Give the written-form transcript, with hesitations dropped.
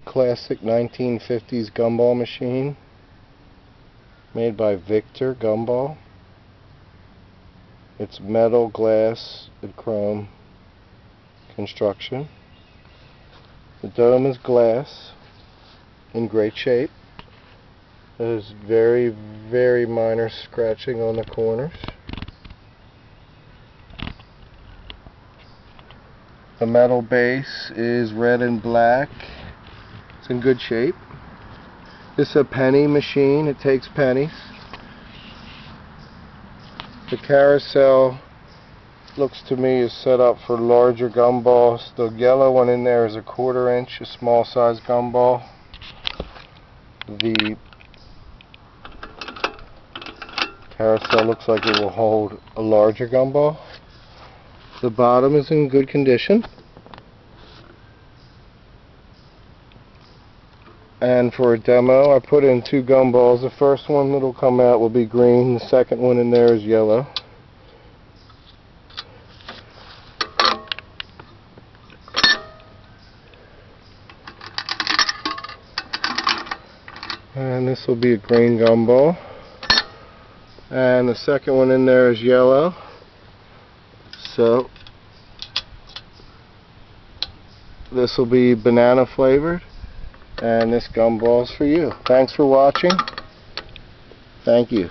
Classic 1950s gumball machine made by Victor Gumball. It's metal, glass, and chrome construction. The dome is glass in great shape. There's very, very minor scratching on the corners. The metal base is red and black. It's in good shape. This is a penny machine. It takes pennies. The carousel looks to me is set up for larger gumballs. The yellow one in there is a 1/4 inch, a small size gumball. The carousel looks like it will hold a larger gumball. The bottom is in good condition. And for a demo, I put in 2 gumballs. The first one that'll come out will be green. The second one in there is yellow. And this will be a green gumball. And the second one in there is yellow. So this will be banana flavored. And this gumball's for you. Thanks for watching. Thank you.